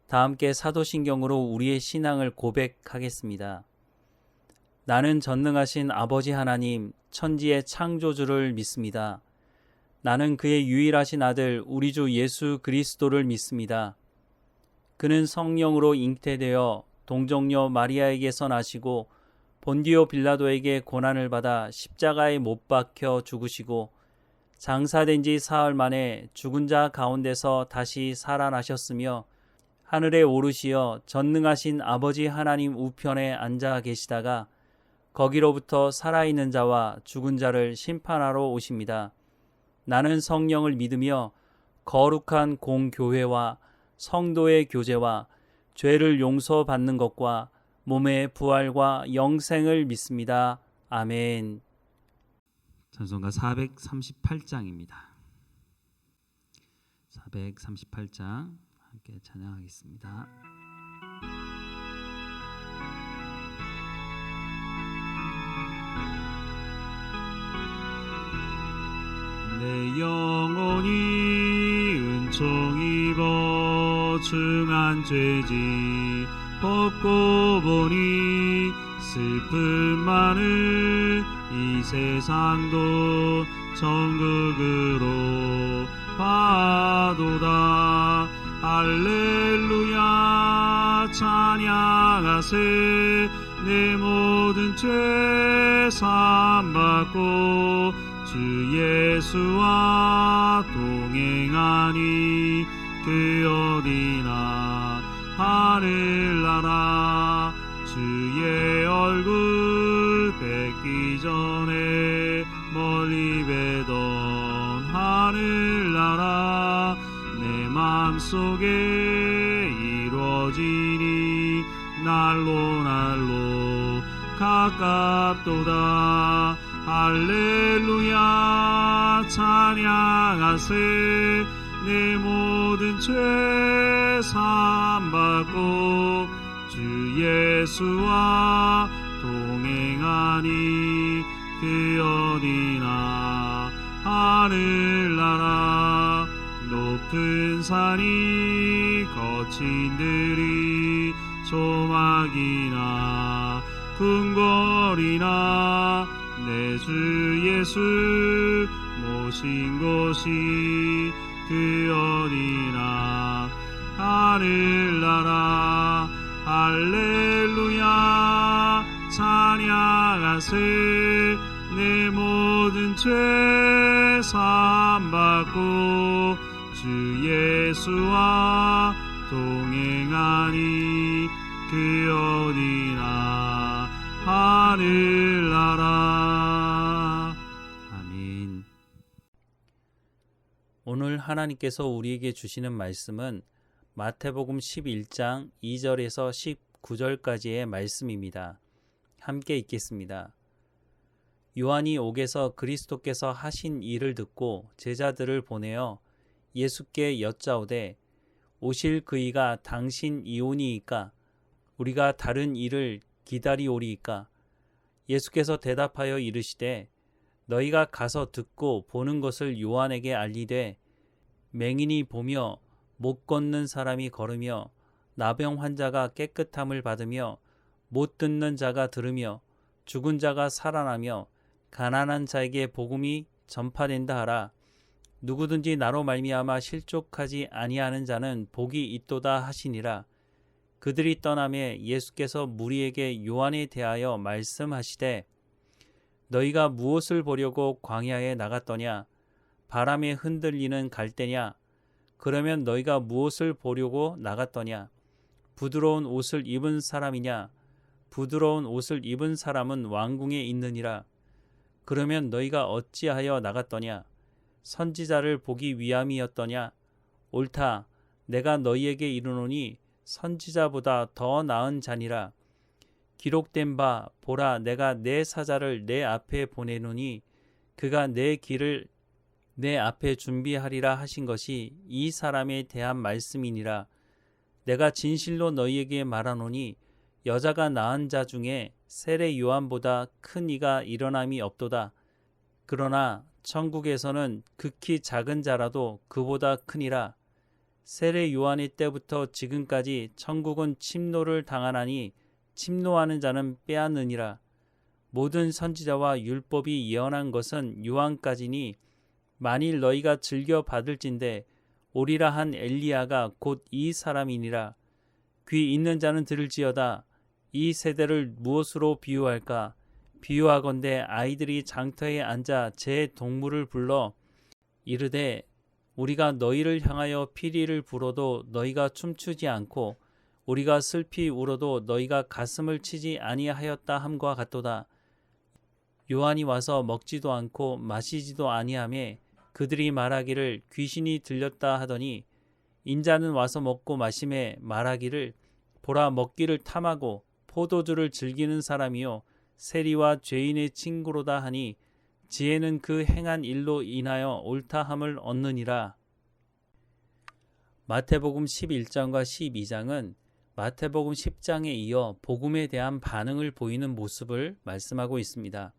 다 함께 사도신경으로 우리의 신앙을 고백하겠습니다. 나는 전능하신 아버지 하나님, 천지의 창조주를 믿습니다. 나는 그의 유일하신 아들 우리 주 예수 그리스도를 믿습니다. 그는 성령으로 잉태되어 동정녀 마리아에게서 나시고 본디오 빌라도에게 고난을 받아 십자가에 못 박혀 죽으시고 장사된 지 사흘 만에 죽은 자 가운데서 다시 살아나셨으며 하늘에 오르시어 전능하신 아버지 하나님 우편에 앉아 계시다가 거기로부터 살아있는 자와 죽은 자를 심판하러 오십니다. 나는 성령을 믿으며 거룩한 공교회와 성도의 교제와 죄를 용서받는 것과 몸의 부활과 영생을 믿습니다. 아멘. 찬송가 438장입니다. 438장 함께 찬양하겠습니다. 내 영혼이 은총 입어 중한 죄지 벗고 보니 슬픔 많은 이 세상도 천국으로 가도다. 할렐루야 찬양하세. 내 모든 죄 사함받고 주 예수와 동행하니 그 어디나 하늘나라 주의 얼굴 뵙기 전에 멀리 뵈던 하늘나라 내 맘속에 이루어지니 날로 가깝도다. 할렐루야 찬양하세. 내 모든 죄 사함받고 주 예수와 동행하니 그 어디나 하늘나라 높은 산이 거친 들이 조막이나 궁궐이나 내 주 예수 모신 곳이 그 어디나 하늘나라. 할렐루야 찬양하세. 내 모든 죄 사함받고 주 예수와 동행하니 그 어디나 하늘나라. 아멘. 오늘 하나님께서 우리에게 주시는 말씀은 마태복음 11장 2절에서 19절까지의 말씀입니다. 함께 읽겠습니다. 요한이 옥에서 그리스도께서 하신 일을 듣고 제자들을 보내어 예수께 여짜오되 오실 그이가 당신 이오니이까 우리가 다른 일을 기다리오리이까. 예수께서 대답하여 이르시되 너희가 가서 듣고 보는 것을 요한에게 알리되 맹인이 보며 못 걷는 사람이 걸으며 나병 환자가 깨끗함을 받으며 못 듣는 자가 들으며 죽은 자가 살아나며 가난한 자에게 복음이 전파된다 하라. 누구든지 나로 말미암아 실족하지 아니하는 자는 복이 있도다 하시니라. 그들이 떠나매 예수께서 무리에게 요한에 대하여 말씀하시되 너희가 무엇을 보려고 광야에 나갔더냐? 바람에 흔들리는 갈대냐? 그러면 너희가 무엇을 보려고 나갔더냐? 부드러운 옷을 입은 사람이냐? 부드러운 옷을 입은 사람은 왕궁에 있느니라. 그러면 너희가 어찌하여 나갔더냐? 선지자를 보기 위함이었더냐? 옳다. 내가 너희에게 이르노니 선지자보다 더 나은 자니라. 기록된 바 보라 내가 내 사자를 내 앞에 보내노니 그가 내 길을 내 앞에 준비하리라 하신 것이 이 사람에 대한 말씀이니라. 내가 진실로 너희에게 말하노니 여자가 낳은 자 중에 세례 요한보다 큰 이가 일어남이 없도다. 그러나 천국에서는 극히 작은 자라도 그보다 크니라. 세례 요한의 때부터 지금까지 천국은 침노를 당하나니 침노하는 자는 빼앗느니라. 모든 선지자와 율법이 예언한 것은 요한까지니 만일 너희가 즐겨 받을진대 오리라 한 엘리야가 곧 이 사람이니라. 귀 있는 자는 들을지어다. 이 세대를 무엇으로 비유할까? 비유하건대 아이들이 장터에 앉아 제 동물을 불러 이르되 우리가 너희를 향하여 피리를 불어도 너희가 춤추지 않고 우리가 슬피 울어도 너희가 가슴을 치지 아니하였다 함과 같도다. 요한이 와서 먹지도 않고 마시지도 아니하며 그들이 말하기를 귀신이 들렸다 하더니 인자는 와서 먹고 마시매 말하기를 보라 먹기를 탐하고 포도주를 즐기는 사람이요 세리와 죄인의 친구로다 하니 지혜는 그 행한 일로 인하여 옳다함을 얻느니라. 마태복음 11장과 12장은 마태복음 10장에 이어 복음에 대한 반응을 보이는 모습을 말씀하고 있습니다.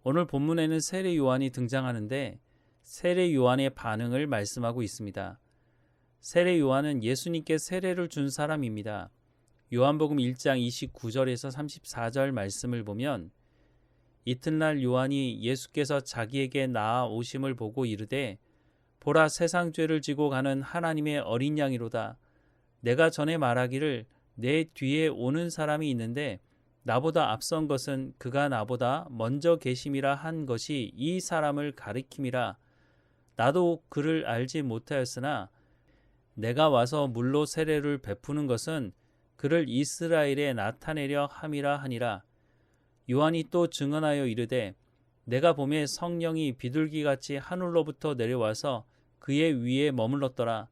오늘 본문에는 세례 요한이 등장하는데 세례 요한의 반응을 말씀하고 있습니다. 세례 요한은 예수님께 세례를 준 사람입니다. 요한복음 1장 29절에서 34절 말씀을 보면 이튿날 요한이 예수께서 자기에게 나아 오심을 보고 이르되 보라 세상 죄를 지고 가는 하나님의 어린 양이로다. 내가 전에 말하기를 내 뒤에 오는 사람이 있는데 나보다 앞선 것은 그가 나보다 먼저 계심이라 한 것이 이 사람을 가리킴이라. 나도 그를 알지 못하였으나 내가 와서 물로 세례를 베푸는 것은 그를 이스라엘에 나타내려 함이라 하니라. 요한이 또 증언하여 이르되 내가 보매 성령이 비둘기같이 하늘로부터 내려와서 그의 위에 머물렀더라.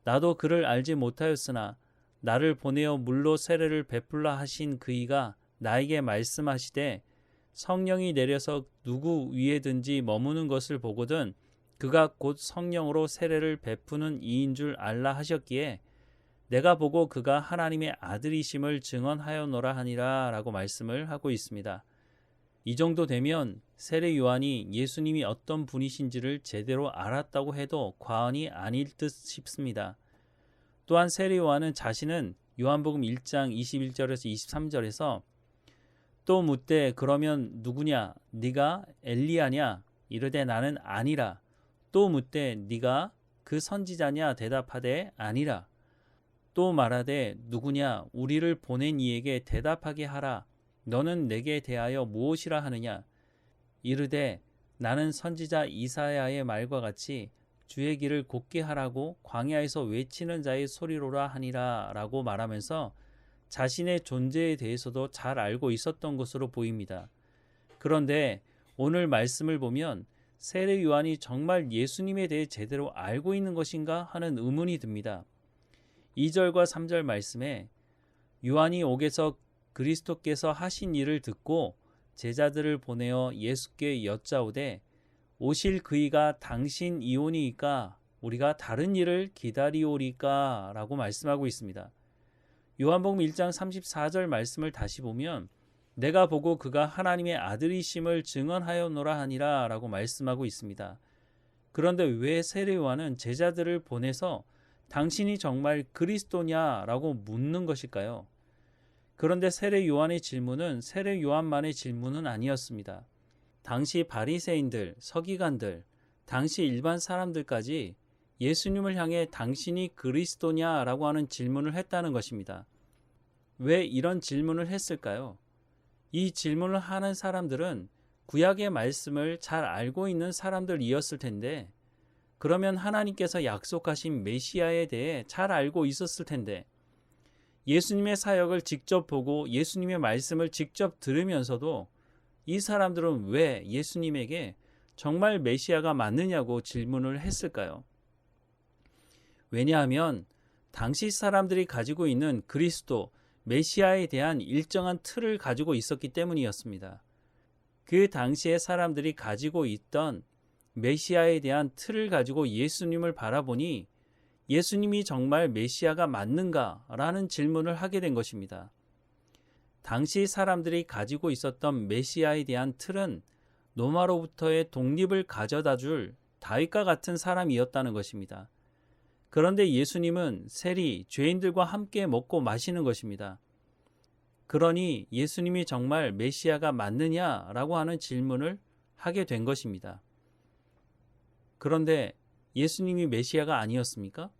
나도 그를 알지 못하였으나 나를 보내어 물로 세례를 베풀라 하신 그이가 나에게 말씀하시되 성령이 내려서 누구 위에든지 머무는 것을 보거든 그가 곧 성령으로 세례를 베푸는 이인 줄 알라 하셨기에 내가 보고 그가 하나님의 아들이심을 증언하였노라 하니라 라고 말씀을 하고 있습니다. 이 정도 되면 세례 요한이 예수님이 어떤 분이신지를 제대로 알았다고 해도 과언이 아닐 듯 싶습니다. 또한 세례 요한은 자신은 요한복음 1장 21절에서 23절에서 또 묻되 그러면 누구냐? 네가 엘리야냐? 이르되 나는 아니라. 또 묻되 네가 그 선지자냐? 대답하되 아니라. 또 말하되 누구냐? 우리를 보낸 이에게 대답하게 하라. 너는 내게 대하여 무엇이라 하느냐? 이르되 나는 선지자 이사야의 말과 같이 주의 길을 곧게 하라고 광야에서 외치는 자의 소리로라 하니라 라고 말하면서 자신의 존재에 대해서도 잘 알고 있었던 것으로 보입니다. 그런데 오늘 말씀을 보면 세례 요한이 정말 예수님에 대해 제대로 알고 있는 것인가 하는 의문이 듭니다. 2절과 3절 말씀에 요한이 옥에서 그리스도께서 하신 일을 듣고 제자들을 보내어 예수께 여짜오되 오실 그이가 당신이오니이까 우리가 다른 일을 기다리오리까 라고 말씀하고 있습니다. 요한복음 1장 34절 말씀을 다시 보면 내가 보고 그가 하나님의 아들이심을 증언하였노라 하니라 라고 말씀하고 있습니다. 그런데 왜 세례 요한은 제자들을 보내서 당신이 정말 그리스도냐 라고 묻는 것일까요? 그런데 세례 요한의 질문은 세례 요한만의 질문은 아니었습니다. 당시 바리새인들, 서기관들, 당시 일반 사람들까지 예수님을 향해 당신이 그리스도냐라고 하는 질문을 했다는 것입니다. 왜 이런 질문을 했을까요? 이 질문을 하는 사람들은 구약의 말씀을 잘 알고 있는 사람들이었을 텐데 그러면 하나님께서 약속하신 메시아에 대해 잘 알고 있었을 텐데 예수님의 사역을 직접 보고 예수님의 말씀을 직접 들으면서도 이 사람들은 왜 예수님에게 정말 메시아가 맞느냐고 질문을 했을까요? 왜냐하면 당시 사람들이 가지고 있는 그리스도, 메시아에 대한 일정한 틀을 가지고 있었기 때문이었습니다. 그 당시에 사람들이 가지고 있던 메시아에 대한 틀을 가지고 예수님을 바라보니 예수님이 정말 메시아가 맞는가라는 질문을 하게 된 것입니다. 당시 사람들이 가지고 있었던 메시아에 대한 틀은 로마로부터의 독립을 가져다 줄 다윗과 같은 사람이었다는 것입니다. 그런데 예수님은 세리, 죄인들과 함께 먹고 마시는 것입니다. 그러니 예수님이 정말 메시아가 맞느냐라고 하는 질문을 하게 된 것입니다. 그런데 예수님이 메시아가 아니었습니까?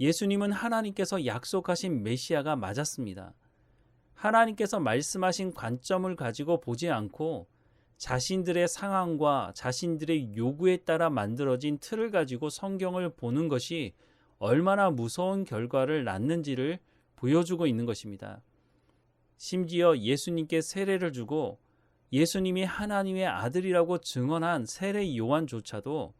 예수님은 하나님께서 약속하신 메시아가 맞았습니다. 하나님께서 말씀하신 관점을 가지고 보지 않고 자신들의 상황과 자신들의 요구에 따라 만들어진 틀을 가지고 성경을 보는 것이 얼마나 무서운 결과를 낳는지를 보여주고 있는 것입니다. 심지어 예수님께 세례를 주고 예수님이 하나님의 아들이라고 증언한 세례 요한조차도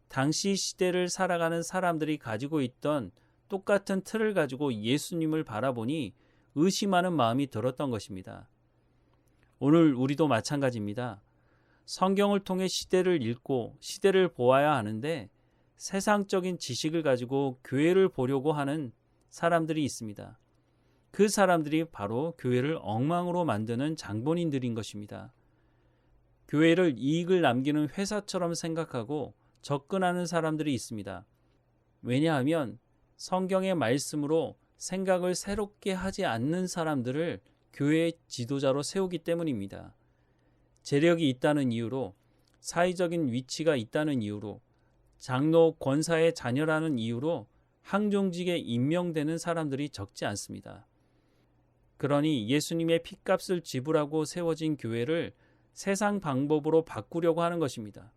당시 시대를 살아가는 사람들이 가지고 있던 똑같은 틀을 가지고 예수님을 바라보니 의심하는 마음이 들었던 것입니다. 오늘 우리도 마찬가지입니다. 성경을 통해 시대를 읽고 시대를 보아야 하는데 세상적인 지식을 가지고 교회를 보려고 하는 사람들이 있습니다. 그 사람들이 바로 교회를 엉망으로 만드는 장본인들인 것입니다. 교회를 이익을 남기는 회사처럼 생각하고 접근하는 사람들이 있습니다. 왜냐하면 성경의 말씀으로 생각을 새롭게 하지 않는 사람들을 교회의 지도자로 세우기 때문입니다. 재력이 있다는 이유로, 사회적인 위치가 있다는 이유로, 장로 권사의 자녀라는 이유로 항종직에 임명되는 사람들이 적지 않습니다. 그러니 예수님의 핏값을 지불하고 세워진 교회를 세상 방법으로 바꾸려고 하는 것입니다.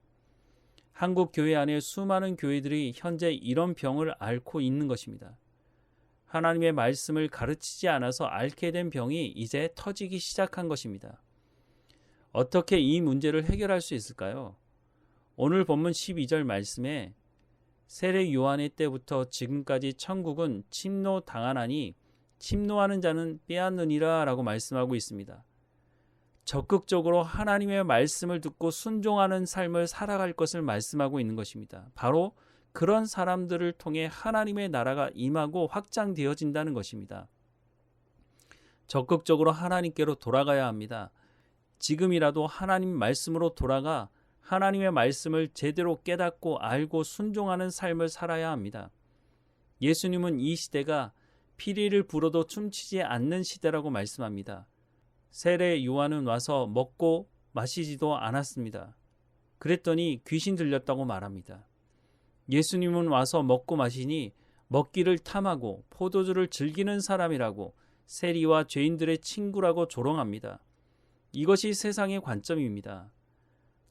한국 교회 안에 수많은 교회들이 현재 이런 병을 앓고 있는 것입니다. 하나님의 말씀을 가르치지 않아서 앓게 된 병이 이제 터지기 시작한 것입니다. 어떻게 이 문제를 해결할 수 있을까요? 오늘 본문 12절 말씀에 세례 요한의 때부터 지금까지 천국은 침노당하나니 침노하는 자는 빼앗느니라 라고 말씀하고 있습니다. 적극적으로 하나님의 말씀을 듣고 순종하는 삶을 살아갈 것을 말씀하고 있는 것입니다. 바로 그런 사람들을 통해 하나님의 나라가 임하고 확장되어진다는 것입니다. 적극적으로 하나님께로 돌아가야 합니다. 지금이라도 하나님 말씀으로 돌아가 하나님의 말씀을 제대로 깨닫고 알고 순종하는 삶을 살아야 합니다. 예수님은 이 시대가 피리를 불어도 춤추지 않는 시대라고 말씀합니다. 세례 요한은 와서 먹고 마시지도 않았습니다. 그랬더니 귀신 들렸다고 말합니다. 예수님은 와서 먹고 마시니 먹기를 탐하고 포도주를 즐기는 사람이라고 세리와 죄인들의 친구라고 조롱합니다. 이것이 세상의 관점입니다.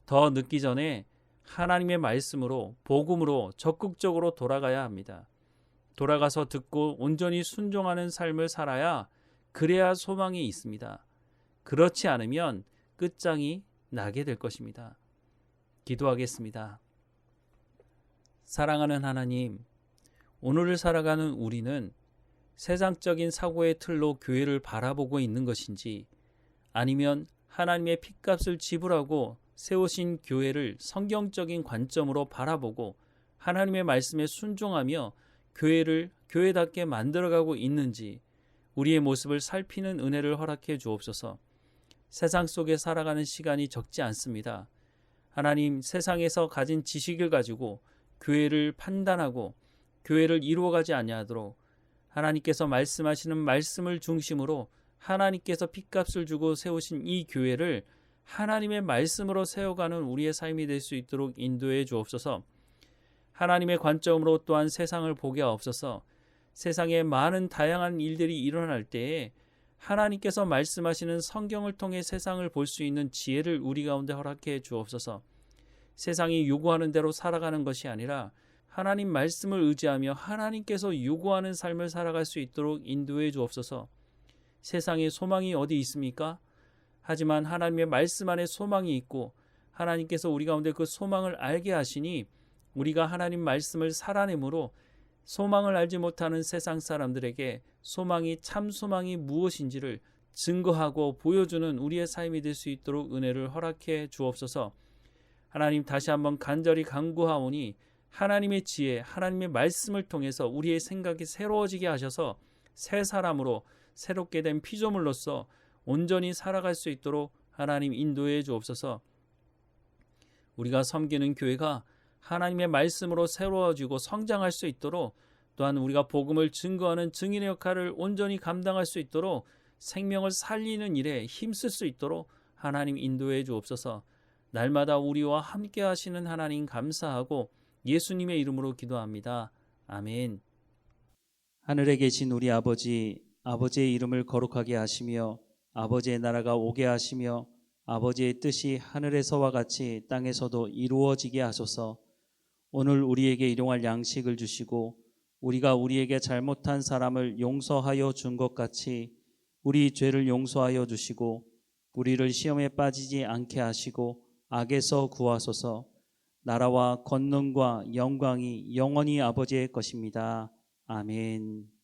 더 늦기 전에 하나님의 말씀으로 복음으로 적극적으로 돌아가야 합니다. 돌아가서 듣고 온전히 순종하는 삶을 살아야 그래야 소망이 있습니다. 그렇지 않으면 끝장이 나게 될 것입니다. 기도하겠습니다. 사랑하는 하나님, 오늘을 살아가는 우리는 세상적인 사고의 틀로 교회를 바라보고 있는 것인지 아니면 하나님의 핏값을 지불하고 세우신 교회를 성경적인 관점으로 바라보고 하나님의 말씀에 순종하며 교회를 교회답게 만들어가고 있는지 우리의 모습을 살피는 은혜를 허락해 주옵소서. 세상 속에 살아가는 시간이 적지 않습니다. 하나님, 세상에서 가진 지식을 가지고 교회를 판단하고 교회를 이루어가지 아니하도록 하나님께서 말씀하시는 말씀을 중심으로 하나님께서 핏값을 주고 세우신 이 교회를 하나님의 말씀으로 세워가는 우리의 삶이 될 수 있도록 인도해 주옵소서. 하나님의 관점으로 또한 세상을 보게 하옵소서. 세상에 많은 다양한 일들이 일어날 때에 하나님께서 말씀하시는 성경을 통해 세상을 볼 수 있는 지혜를 우리 가운데 허락해 주옵소서. 세상이 요구하는 대로 살아가는 것이 아니라 하나님 말씀을 의지하며 하나님께서 요구하는 삶을 살아갈 수 있도록 인도해 주옵소서. 세상에 소망이 어디 있습니까? 하지만 하나님의 말씀 안에 소망이 있고 하나님께서 우리 가운데 그 소망을 알게 하시니 우리가 하나님 말씀을 살아내므로 소망을 알지 못하는 세상 사람들에게 소망이 참 소망이 무엇인지를 증거하고 보여주는 우리의 삶이 될 수 있도록 은혜를 허락해 주옵소서. 하나님, 다시 한번 간절히 간구하오니 하나님의 지혜, 하나님의 말씀을 통해서 우리의 생각이 새로워지게 하셔서 새 사람으로 새롭게 된 피조물로서 온전히 살아갈 수 있도록 하나님 인도해 주옵소서. 우리가 섬기는 교회가 하나님의 말씀으로 새로워지고 성장할 수 있도록, 또한 우리가 복음을 증거하는 증인의 역할을 온전히 감당할 수 있도록, 생명을 살리는 일에 힘쓸 수 있도록 하나님 인도해 주옵소서. 날마다 우리와 함께 하시는 하나님 감사하고 예수님의 이름으로 기도합니다. 아멘. 하늘에 계신 우리 아버지, 아버지의 이름을 거룩하게 하시며 아버지의 나라가 오게 하시며 아버지의 뜻이 하늘에서와 같이 땅에서도 이루어지게 하소서. 오늘 우리에게 일용할 양식을 주시고 우리가 우리에게 잘못한 사람을 용서하여 준 것 같이 우리 죄를 용서하여 주시고 우리를 시험에 빠지지 않게 하시고 악에서 구하소서. 나라와 권능과 영광이 영원히 아버지의 것입니다. 아멘.